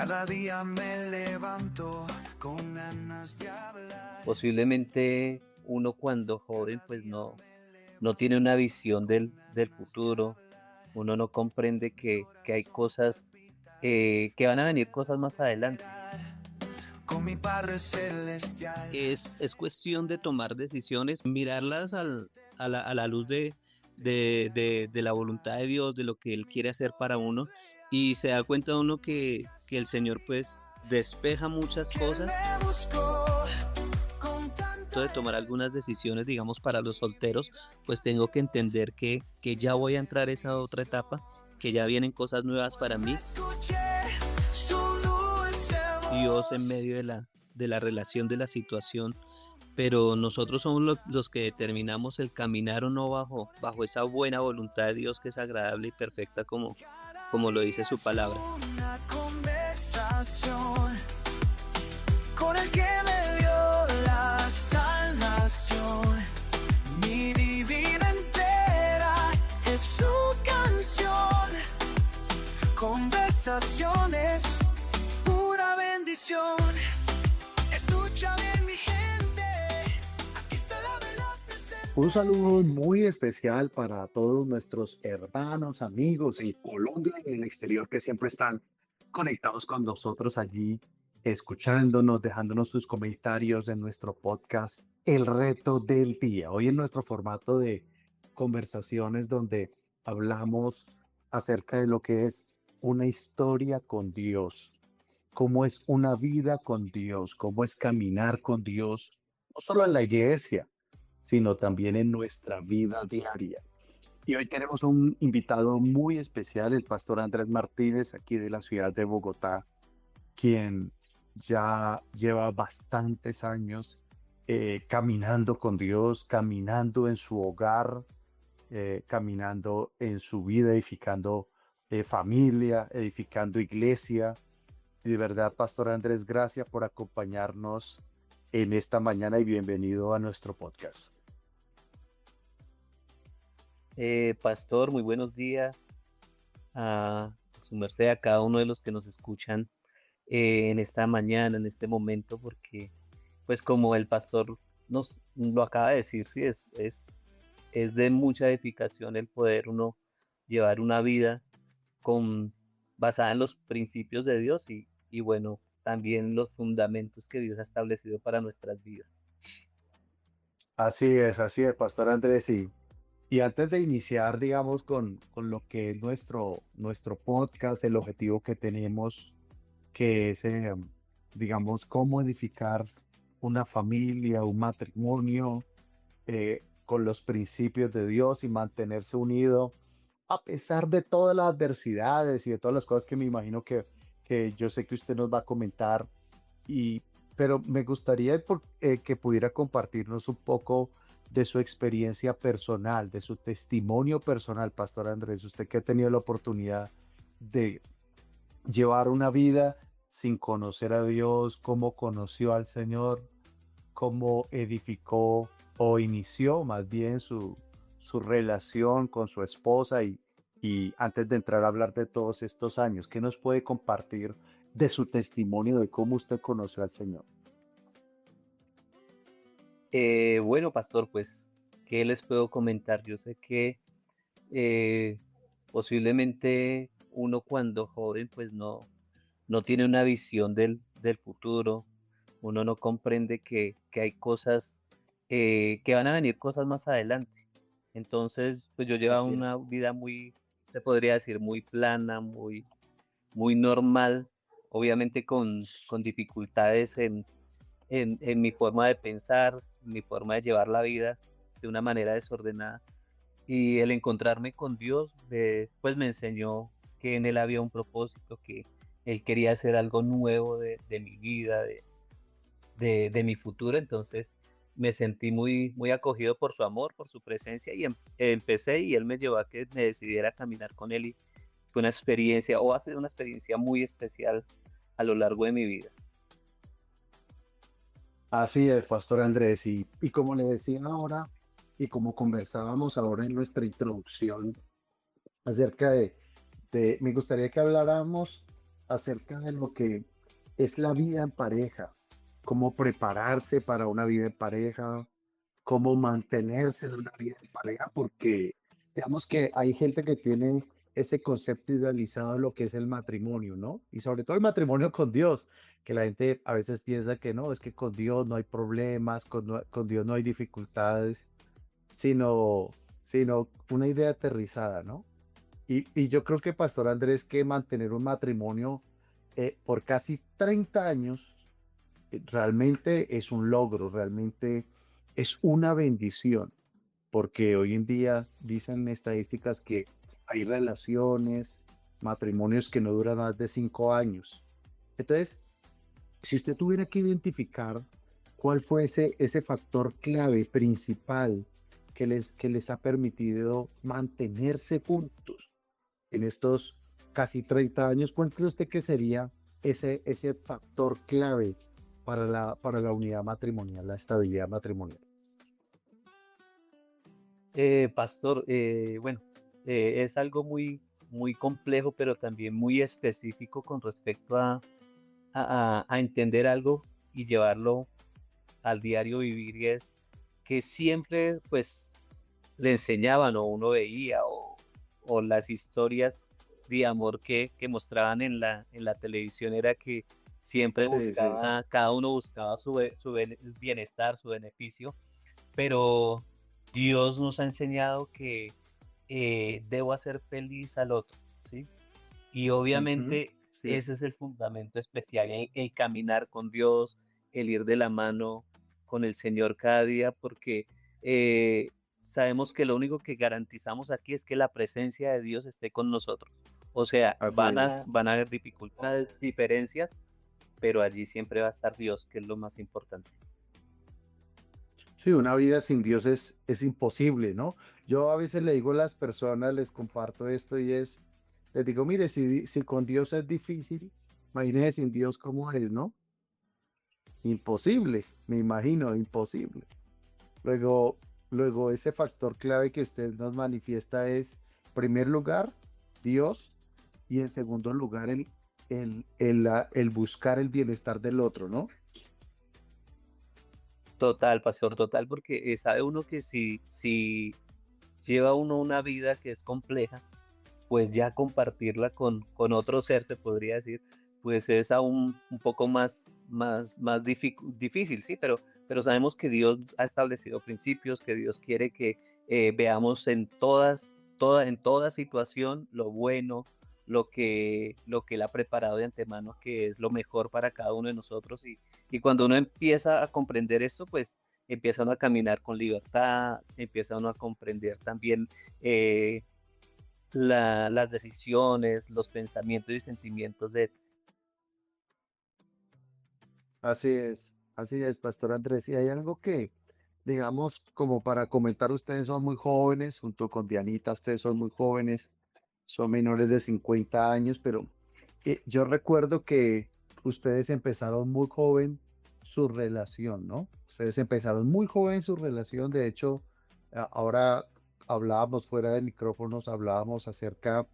Cada día me levanto con ganas de hablar. Posiblemente uno cuando joven pues no tiene una visión del futuro, uno no comprende que hay cosas, que van a venir cosas más adelante. Con mi Padre Celestial. Es cuestión de tomar decisiones, mirarlas a la luz de la voluntad de Dios, de lo que Él quiere hacer para uno, y se da cuenta uno que el Señor pues despeja muchas Que cosas. le busco con De tanta tomar algunas decisiones, digamos, para los solteros, pues tengo que entender que ya voy a entrar a esa otra etapa, que ya vienen cosas nuevas para mí. escuché su dulce Dios en voz. medio de la relación, de la situación, pero nosotros somos los que determinamos el caminar o no bajo esa buena voluntad de Dios que es agradable y perfecta como lo dice su palabra. Una conversación con el que me dio la salvación. Mi vida entera es su canción. Conversaciones, pura bendición. Escucha bien, mi gente. Aquí está la verdad presente. Un saludo muy especial para todos nuestros hermanos, amigos y Colombia en el exterior que siempre están conectados con nosotros allí, escuchándonos, dejándonos sus comentarios en nuestro podcast El Reto del Día. Hoy en nuestro formato de conversaciones donde hablamos acerca de lo que es una historia con Dios, cómo es una vida con Dios, cómo es caminar con Dios, no solo en la iglesia, sino también en nuestra vida diaria. Y hoy tenemos un invitado muy especial, el pastor Andrés Martínez, aquí de la ciudad de Bogotá, quien ya lleva bastantes años caminando con Dios, caminando en su hogar, caminando en su vida, edificando familia, edificando iglesia. Y de verdad, pastor Andrés, gracias por acompañarnos en esta mañana y bienvenido a nuestro podcast. Pastor, muy buenos días a su merced, a cada uno de los que nos escuchan en esta mañana, en este momento, porque pues como el pastor nos lo acaba de decir, sí, es de mucha edificación el poder uno llevar una vida con, basada en los principios de Dios y bueno, también los fundamentos que Dios ha establecido para nuestras vidas. Así es, Pastor Andrés. Y antes de iniciar, digamos, con lo que es nuestro podcast, el objetivo que tenemos, que es, digamos, cómo edificar una familia, un matrimonio, con los principios de Dios y mantenerse unido, a pesar de todas las adversidades y de todas las cosas que me imagino que yo sé que usted nos va a comentar. Y, pero me gustaría que pudiera compartirnos un poco de su experiencia personal, de su testimonio personal, Pastor Andrés. Usted que ha tenido la oportunidad de llevar una vida sin conocer a Dios, cómo conoció al Señor, cómo edificó o inició más bien su relación con su esposa y antes de entrar a hablar de todos estos años, ¿qué nos puede compartir de su testimonio de cómo usted conoció al Señor? Bueno, pastor, pues, ¿qué les puedo comentar? Yo sé que eh, posiblemente uno cuando joven pues no tiene una visión del futuro, uno no comprende que hay cosas, que van a venir cosas más adelante. Entonces, pues yo llevaba Así una es. vida muy, se podría decir, muy plana, muy normal, obviamente con dificultades en mi forma de pensar, mi forma de llevar la vida de una manera desordenada. Y el encontrarme con Dios, pues me enseñó que en Él había un propósito, que Él quería hacer algo nuevo de mi vida, de mi futuro. Entonces me sentí muy acogido por su amor, por su presencia y empecé y Él me llevó a que me decidiera caminar con Él y fue una experiencia, o ha sido una experiencia muy especial a lo largo de mi vida. Así es, Pastor Andrés. Y como le decía ahora, y como conversábamos ahora en nuestra introducción acerca me gustaría que habláramos acerca de lo que es la vida en pareja, cómo prepararse para una vida en pareja, cómo mantenerse en una vida en pareja, porque digamos que hay gente que tiene ese concepto idealizado de lo que es el matrimonio, ¿no? Y sobre todo el matrimonio con Dios, que la gente a veces piensa que no, es que con Dios no hay problemas, con Dios no hay dificultades, sino, sino una idea aterrizada, ¿no? Y yo creo que, Pastor Andrés, que mantener un matrimonio por casi 30 años realmente es un logro, realmente es una bendición, porque hoy en día dicen estadísticas que hay relaciones, matrimonios que no duran más de 5 años. Entonces, si usted tuviera que identificar cuál fue ese factor clave principal que les ha permitido mantenerse juntos en estos casi 30 años, ¿cuál cree usted que sería ese factor clave para la unidad matrimonial, la estabilidad matrimonial? Pastor, bueno, es algo muy, muy complejo, pero también muy específico con respecto a entender algo y llevarlo al diario vivir, y es que siempre, pues, le enseñaban o uno veía o las historias de amor que mostraban en la televisión era que siempre Sí, sí, sí. buscaba, cada uno buscaba bienestar, su beneficio, pero Dios nos ha enseñado que debo hacer feliz al otro, ¿sí? Y Ujú. obviamente Sí. ese es el fundamento especial, el caminar con Dios, el ir de la mano con el Señor cada día, porque eh, sabemos que lo único que garantizamos aquí es que la presencia de Dios esté con nosotros. O sea, Así es. van a haber dificultades, diferencias, pero allí siempre va a estar Dios, que es lo más importante. Sí, una vida sin Dios es imposible, ¿no? Yo a veces le digo a las personas, les comparto esto y les digo, mire, si con Dios es difícil, imagínese sin Dios cómo es, ¿no? Imposible, me imagino, imposible. Luego, luego ese factor clave que usted nos manifiesta es, en primer lugar, Dios, y en segundo lugar, el buscar el bienestar del otro, ¿no? Total, pastor, total, porque sabe uno que si lleva uno una vida que es compleja, pues ya compartirla con otro ser, se podría decir, pues es aún un poco difícil, sí, pero sabemos que Dios ha establecido principios, que Dios quiere que veamos en toda situación lo bueno, lo que Él ha preparado de antemano, que es lo mejor para cada uno de nosotros. Y cuando uno empieza a comprender esto, pues empieza uno a caminar con libertad, empieza uno a comprender también eh, las decisiones, los pensamientos y sentimientos de Así es, Pastor Andrés. Y hay algo que, digamos, como para comentar, ustedes son muy jóvenes, junto con Dianita, ustedes son muy jóvenes, son menores de 50 años, pero yo recuerdo que ustedes empezaron muy joven su relación, ¿no? Ustedes empezaron muy joven su relación, de hecho, ahora hablábamos fuera de micrófonos, hablábamos acerca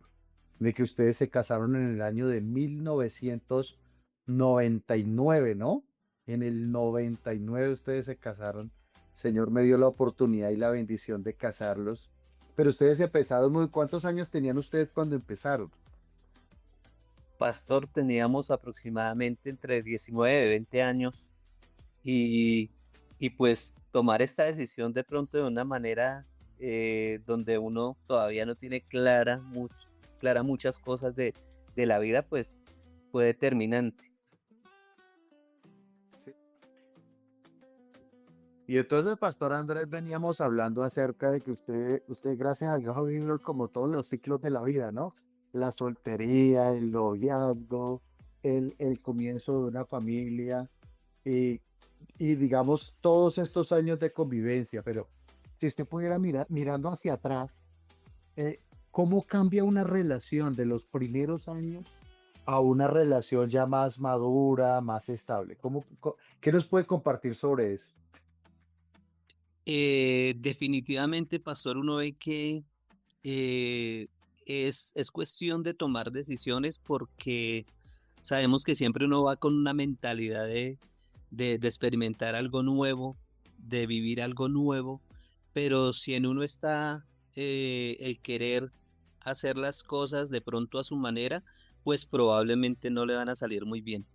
de que ustedes se casaron en el año de 1999, ¿no? En el 99 ustedes se casaron. El Señor me dio la oportunidad y la bendición de casarlos. Pero ustedes empezaron muy, ¿cuántos años tenían ustedes cuando empezaron? pastor. Teníamos aproximadamente entre 19 y 20 años y, y pues tomar esta decisión de pronto de una manera donde uno todavía no tiene clara muchas cosas de la vida, pues fue determinante. Sí. Y entonces, Pastor Andrés, veníamos hablando acerca de que usted, gracias a Dios, ha vivido como todos los ciclos de la vida, ¿no? La soltería, el noviazgo, el comienzo de una familia y, y digamos todos estos años de convivencia. Pero si usted pudiera mirar, mirando hacia atrás, eh, ¿cómo cambia una relación de los primeros años a una relación ya más madura, más estable? ¿Qué nos puede compartir sobre eso? Definitivamente, pastor, uno ve que eh, es cuestión de tomar decisiones porque sabemos que siempre uno va con una mentalidad de experimentar algo nuevo, de vivir algo nuevo, pero si en uno está el querer hacer las cosas de pronto a su manera, pues probablemente no le van a salir muy bien.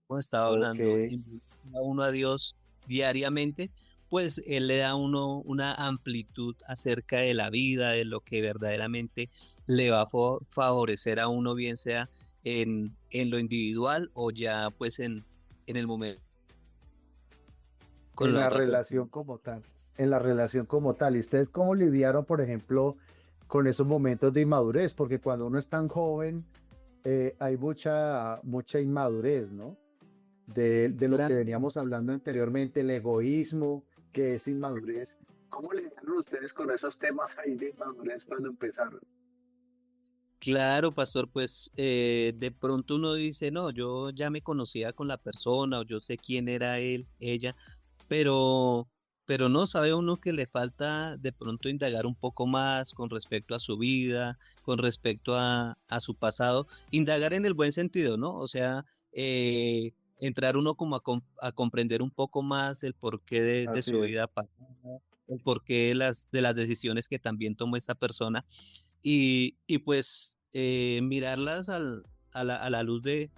Hemos estado Ok, hablando, invitar a uno a Dios diariamente, pues Él le da a uno una amplitud acerca de la vida, de lo que verdaderamente le va a favorecer a uno, bien sea en lo individual o ya pues en el momento con en la la otra persona. relación como tal, en la relación como tal. ¿Y ustedes cómo lidiaron, por ejemplo, con esos momentos de inmadurez? Porque cuando uno es tan joven, hay mucha inmadurez, ¿no? De lo que Claro. veníamos hablando anteriormente, el egoísmo, que es inmadurez. ¿Cómo lidiaron ustedes con esos temas ahí de inmadurez cuando empezaron? Claro, pastor, pues de pronto uno dice, no, yo ya me conocía con la persona o yo sé quién era él, ella, pero, pero no, sabe uno que le falta de pronto indagar un poco más con respecto a su vida, con respecto a su pasado, indagar en el buen sentido, ¿no? O sea, entrar uno como a comprender un poco más el porqué de Así su es. vida pasada, el porqué de las decisiones que también tomó esta persona y pues mirarlas a la luz de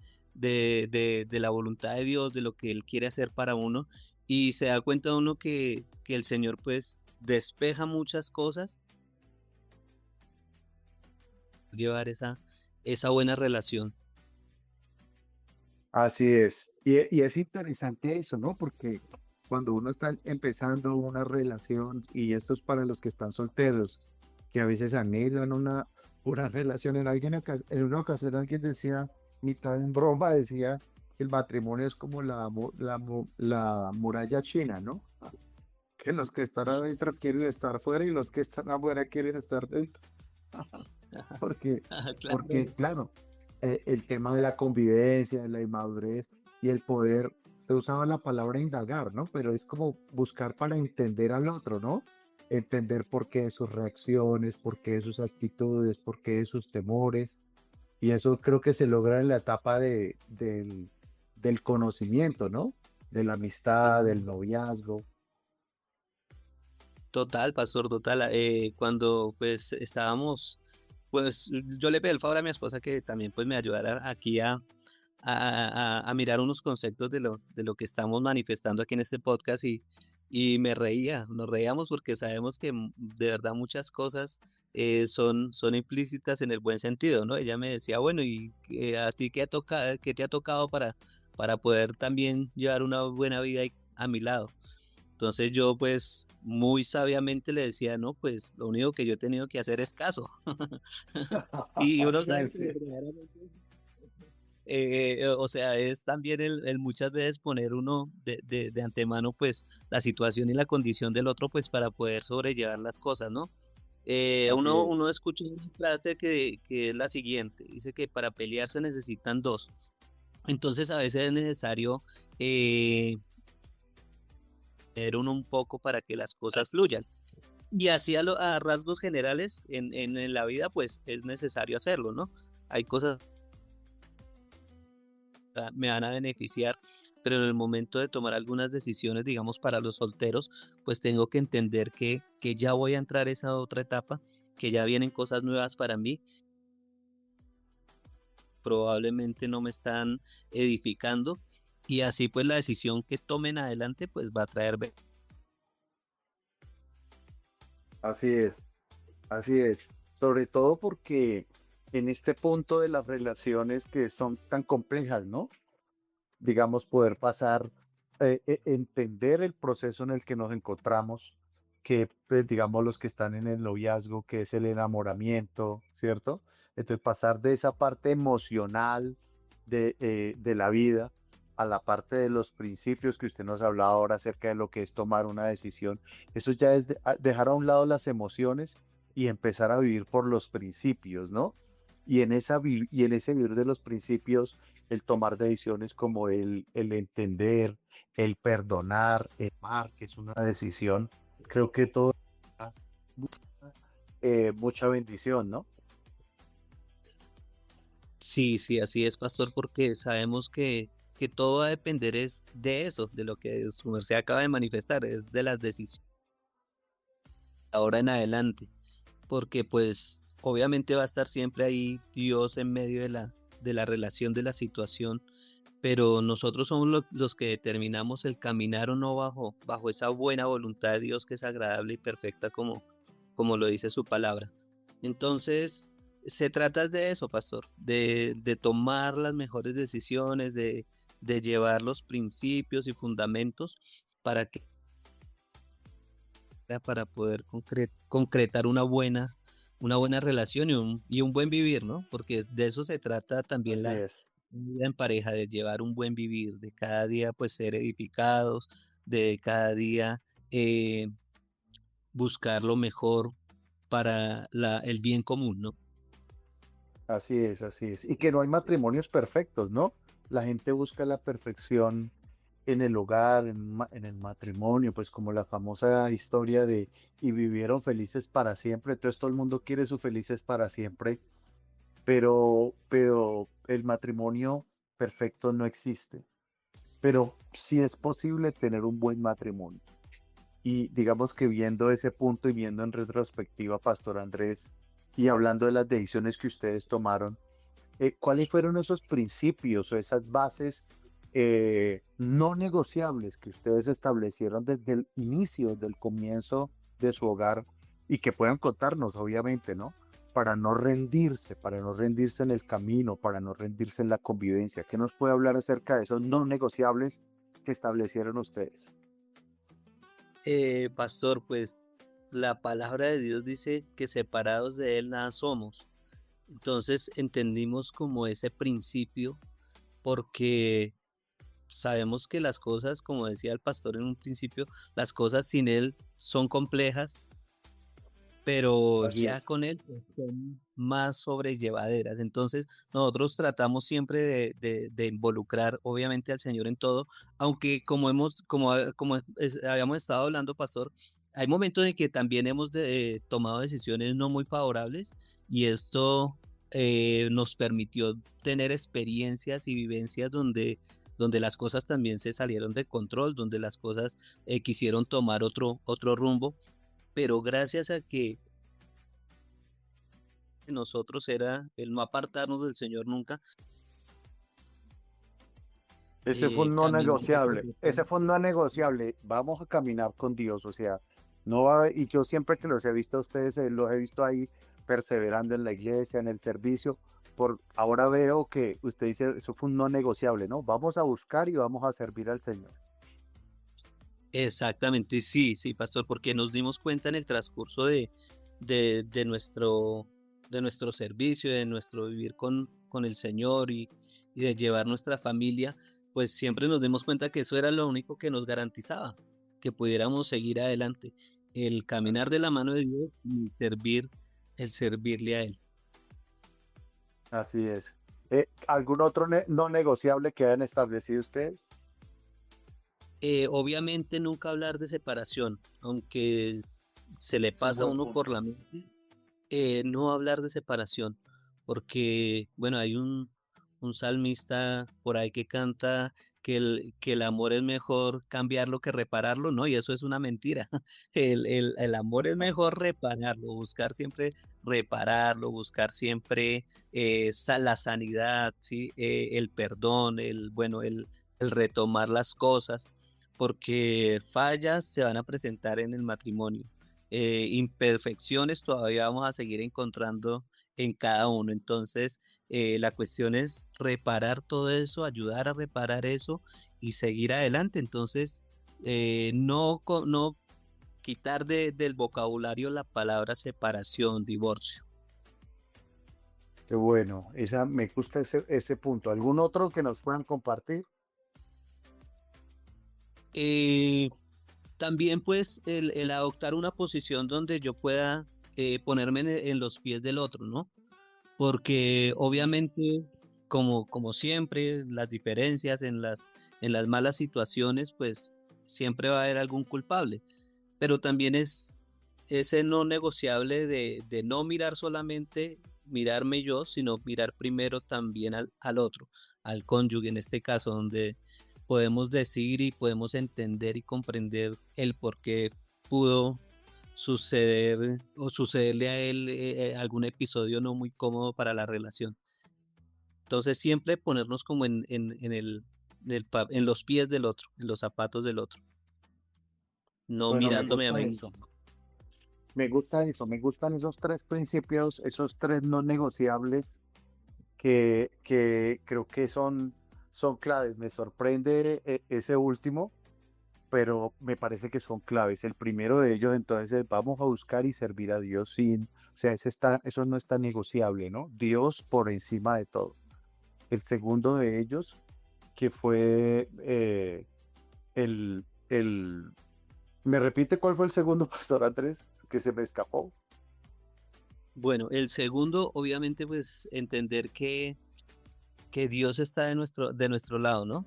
la voluntad de Dios, de lo que Él quiere hacer para uno, y se da cuenta uno que el Señor pues despeja muchas cosas, llevar esa buena relación. Así es. Y es interesante eso, ¿no? Porque cuando uno está empezando una relación, y esto es para los que están solteros, que a veces anhelan una relación, en una ocasión alguien decía, mitad en broma, decía que el matrimonio es como la muralla china, ¿no? Que los que están adentro quieren estar fuera y los que están afuera quieren estar dentro. Porque, Ah, claro. porque claro, el tema de la convivencia, de la inmadurez y el poder, se usaba la palabra indagar, ¿no? Pero es como buscar para entender al otro, ¿no? Entender por qué sus reacciones, por qué sus actitudes, por qué sus temores. Y eso creo que se logra en la etapa del conocimiento, ¿no? De la amistad, del noviazgo. Total, pastor, total. Cuando pues estábamos, pues yo le pedí el favor a mi esposa que también pues me ayudara aquí a mirar unos conceptos de lo que estamos manifestando aquí en este podcast y nos reíamos porque sabemos que de verdad muchas cosas son implícitas en el buen sentido, ¿no? Ella me decía, bueno, ¿y a ti qué te ha tocado para poder también llevar una buena vida a mi lado? Entonces yo pues muy sabiamente le decía, no, pues lo único que yo he tenido que hacer es caso. Y uno Sí, sabe que sí. verdaderamente o sea, es también el muchas veces poner uno de antemano, pues, la situación y la condición del otro, pues, para poder sobrellevar las cosas, ¿no? Así Uno es. escucha una frase que es la siguiente, dice que para pelear se necesitan dos. Entonces, a veces es necesario tener uno un poco para que las cosas fluyan. Y así a rasgos generales en la vida, pues, es necesario hacerlo, ¿no? Hay cosas me van a beneficiar, pero en el momento de tomar algunas decisiones, digamos, para los solteros, pues tengo que entender que ya voy a entrar a esa otra etapa, que ya vienen cosas nuevas para mí, probablemente no me están edificando y así pues la decisión que tomen adelante pues va a traer Así es. Así es, sobre todo porque en este punto de las relaciones que son tan complejas, ¿no? Digamos, poder pasar, entender el proceso en el que nos encontramos, que, pues, digamos, los que están en el noviazgo, que es el enamoramiento, ¿cierto? Entonces, pasar de esa parte emocional de la vida a la parte de los principios que usted nos hablaba ahora acerca de lo que es tomar una decisión. Eso ya es dejar a un lado las emociones y empezar a vivir por los principios, ¿no? Y en ese vivir de los principios, el tomar decisiones como el entender, el perdonar, el amar, que es una decisión, creo que todo da mucha bendición, ¿no? Sí, sí, así es, pastor, porque sabemos que todo va a depender es de eso, de lo que su merced acaba de manifestar, es de las decisiones ahora en adelante, porque pues obviamente va a estar siempre ahí Dios en medio de la relación, de la situación, pero nosotros somos los que determinamos el caminar o no bajo esa buena voluntad de Dios que es agradable y perfecta como lo dice su palabra. Entonces, se trata de eso, pastor, de tomar las mejores decisiones, de llevar los principios y fundamentos para que para poder concretar una buena relación y un buen vivir, ¿no? Porque de eso se trata también Así la es. vida en pareja, de llevar un buen vivir, de cada día pues ser edificados, de cada día eh, buscar lo mejor para el bien común, ¿no? Así es, así es. Y que no hay matrimonios perfectos, ¿no? La gente busca la perfección en el hogar, en el matrimonio, pues como la famosa historia de y vivieron felices para siempre. Entonces todo el mundo quiere su felices para siempre, pero el matrimonio perfecto no existe. Pero sí es posible tener un buen matrimonio. Y digamos que viendo ese punto y viendo en retrospectiva, Pastor Andrés, y hablando de las decisiones que ustedes tomaron, ¿cuáles fueron esos principios o esas bases no negociables que ustedes establecieron desde el inicio, del comienzo de su hogar y que puedan contarnos, obviamente, ¿no? Para no rendirse en el camino, para no rendirse en la convivencia. ¿Qué nos puede hablar acerca de esos no negociables que establecieron ustedes? Pastor, pues la palabra de Dios dice que separados de Él nada somos. Entonces entendimos como ese principio porque sabemos que las cosas, como decía el pastor en un principio, las cosas sin Él son complejas, pero Así ya es. con Él pues, son más sobrellevaderas. Entonces nosotros tratamos siempre de involucrar obviamente al Señor en todo, aunque habíamos estado hablando, pastor, hay momentos en que también hemos tomado decisiones no muy favorables y esto nos permitió tener experiencias y vivencias donde las cosas también se salieron de control, donde las cosas quisieron tomar otro rumbo, pero gracias a que nosotros era el no apartarnos del Señor nunca, Ese fue un no caminar negociable. Ese correctamente. fue un no negociable. Vamos a caminar con Dios. O sea, no va y yo siempre que los he visto a ustedes, los he visto ahí perseverando en la iglesia, en el servicio. Ahora veo que usted dice, eso fue un no negociable, ¿no? Vamos a buscar y vamos a servir al Señor. Exactamente, sí, sí, pastor, porque nos dimos cuenta en el transcurso de, de nuestro, de nuestro servicio, de nuestro vivir con el Señor y de llevar nuestra familia, pues siempre nos dimos cuenta que eso era lo único que nos garantizaba, que pudiéramos seguir adelante, el caminar Así de es. la mano de Dios y el servirle a Él. Así es. ¿Algún otro no negociable que hayan establecido ustedes? Obviamente nunca hablar de separación, aunque se le Es un pasa a buen uno por punto. la mente, no hablar de separación, porque, bueno, hay un salmista por ahí que canta que el amor es mejor cambiarlo que repararlo, ¿no? Y eso es una mentira. El amor es mejor repararlo, buscar siempre repararlo, buscar siempre la sanidad, ¿sí? El perdón, bueno, el retomar las cosas, porque fallas se van a presentar en el matrimonio, imperfecciones todavía vamos a seguir encontrando en cada uno. Entonces, la cuestión es reparar todo eso, ayudar a reparar eso y seguir adelante. Entonces, no quitar del vocabulario la palabra separación, divorcio. Qué bueno. Me gusta ese punto. ¿Algún otro que nos puedan compartir? Eh, También pues el adoptar una posición donde yo pueda ponerme en los pies del otro, ¿no? Porque obviamente, como siempre, las diferencias en las malas situaciones, pues siempre va a haber algún culpable, pero también es ese no negociable de no mirar solamente mirarme yo, sino mirar primero también al otro, al cónyuge en este caso, donde podemos decir y podemos entender y comprender el por qué pudo suceder o sucederle a él algún episodio no muy cómodo para la relación. Entonces siempre ponernos como en los pies del otro, en los zapatos del otro, no Bueno, mirándome a mí mismo. me gusta eso, me gustan esos tres principios, esos tres no negociables que creo que son claves. Me sorprende ese último, pero me parece que son claves. El primero de ellos, entonces, es vamos a buscar y servir a Dios o sea, eso no está negociable, ¿no? Dios por encima de todo. El segundo de ellos, que fue el... ¿Me repite cuál fue el segundo, Pastor Andrés? Que se me escapó. Bueno, el segundo, obviamente, pues entender que Dios está de nuestro lado, ¿no?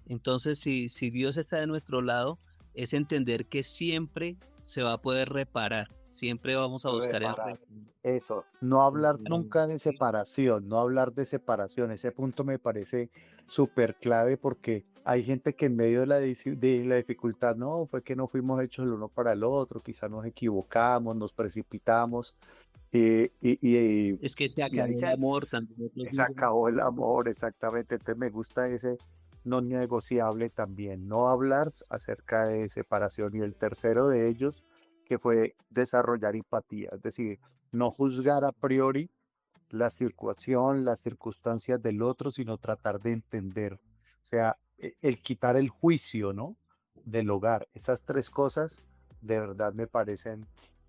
Entonces, si Dios está de nuestro lado, es entender que siempre se va a poder reparar, siempre vamos a buscar el Reparar. Eso, no hablar el- nunca de ¿sí? separación, no hablar de separación. Ese punto me parece súper clave porque hay gente que en medio de de la dificultad, no, fue que no fuimos hechos el uno para el otro, quizá nos equivocamos, nos precipitamos y, y, y, Es que se y ahí acabó el amor, también otros se dicen. acabó el amor, exactamente. Entonces me gusta ese no negociable también, no hablar acerca de separación. Y el tercero de ellos, que fue desarrollar empatía, es decir, no juzgar a priori la situación, las circunstancias del otro, sino tratar de entender. O sea, el quitar el juicio, ¿no? Del hogar. Esas tres cosas de verdad me parecen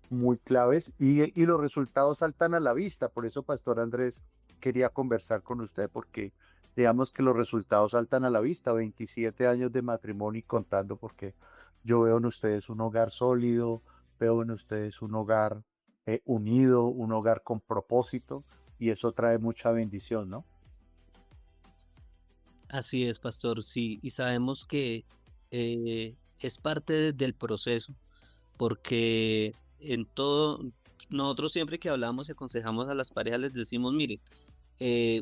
muy claves y los resultados saltan a la vista. Por eso, Pastor Andrés, quería conversar con usted porque digamos que los resultados saltan a la vista. 27 años de matrimonio y contando porque yo veo en ustedes un hogar sólido, veo en ustedes un hogar unido, un hogar con propósito y eso trae mucha bendición, ¿no? Así es, pastor, sí, y sabemos que es parte del proceso, porque en todo, nosotros siempre que hablamos y aconsejamos a las parejas les decimos, miren,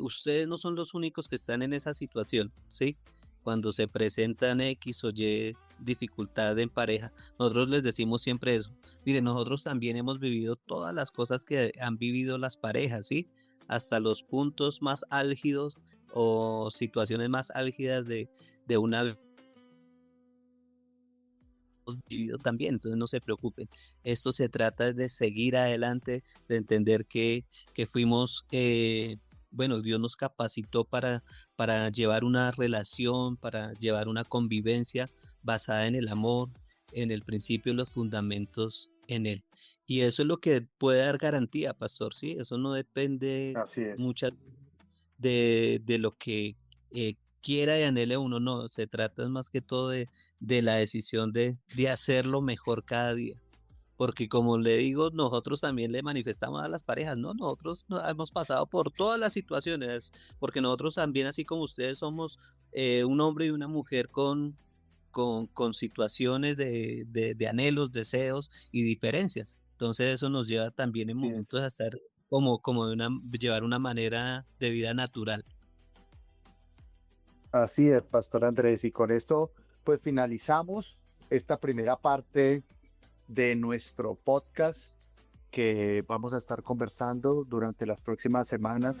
ustedes no son los únicos que están en esa situación, ¿sí? Cuando se presentan X o Y dificultad en pareja, nosotros les decimos siempre eso. Miren, nosotros también hemos vivido todas las cosas que han vivido las parejas, ¿sí? Hasta los puntos más álgidos o situaciones más álgidas de una hemos vivido también, entonces no se preocupen. Esto se trata de seguir adelante, de entender que fuimos, bueno, Dios nos capacitó para llevar una relación, para llevar una convivencia basada en el amor, en el principio y los fundamentos en él. Y eso es lo que puede dar garantía, pastor, ¿sí? Eso no depende Así es. muchas de lo que quiera y anhele uno, no, se trata más que todo de la decisión de hacerlo mejor cada día. Porque como le digo, nosotros también le manifestamos a las parejas, ¿no? Nosotros hemos pasado por todas las situaciones, porque nosotros también, así como ustedes, somos un hombre y una mujer con situaciones de anhelos, deseos y diferencias. Entonces eso nos lleva también en Así es. momentos a estar como llevar una manera de vida natural. Así es, Pastor Andrés. Y con esto, pues finalizamos esta primera parte de nuestro podcast que vamos a estar conversando durante las próximas semanas.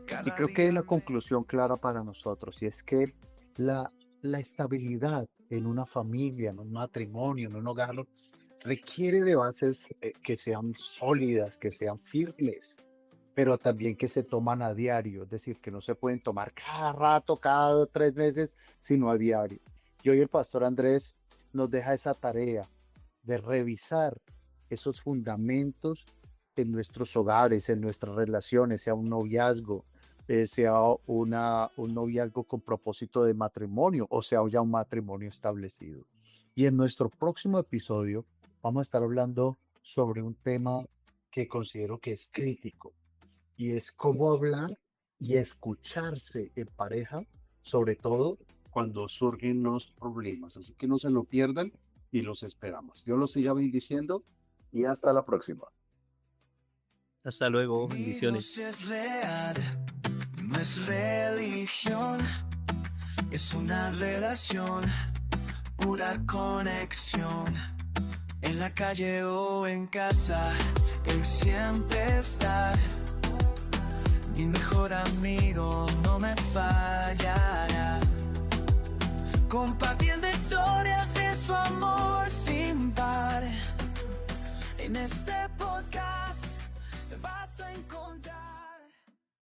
Y Cada creo que hay día la me conclusión clara para nosotros, y es que la, la estabilidad en una familia, en un matrimonio, en un hogar, requiere de bases que sean sólidas, que sean firmes, pero también que se toman a diario, es decir, que no se pueden tomar cada rato, cada 3 meses, sino a diario. Y hoy el pastor Andrés nos deja esa tarea de revisar esos fundamentos en nuestros hogares, en nuestras relaciones, sea un noviazgo, sea un noviazgo con propósito de matrimonio o sea ya un matrimonio establecido. Y en nuestro próximo episodio vamos a estar hablando sobre un tema que considero que es crítico y es cómo hablar y escucharse en pareja, sobre todo cuando surgen los problemas. Así que no se lo pierdan y los esperamos. Dios los siga bendiciendo y hasta la próxima. Hasta luego, Mi bendiciones. Dios es real, no es religión, es una relación, pura conexión. En la calle o en casa, Él siempre está. Mi mejor amigo no me fallará. Compartiendo historias de su amor sin par. En este podcast te vas a encontrar.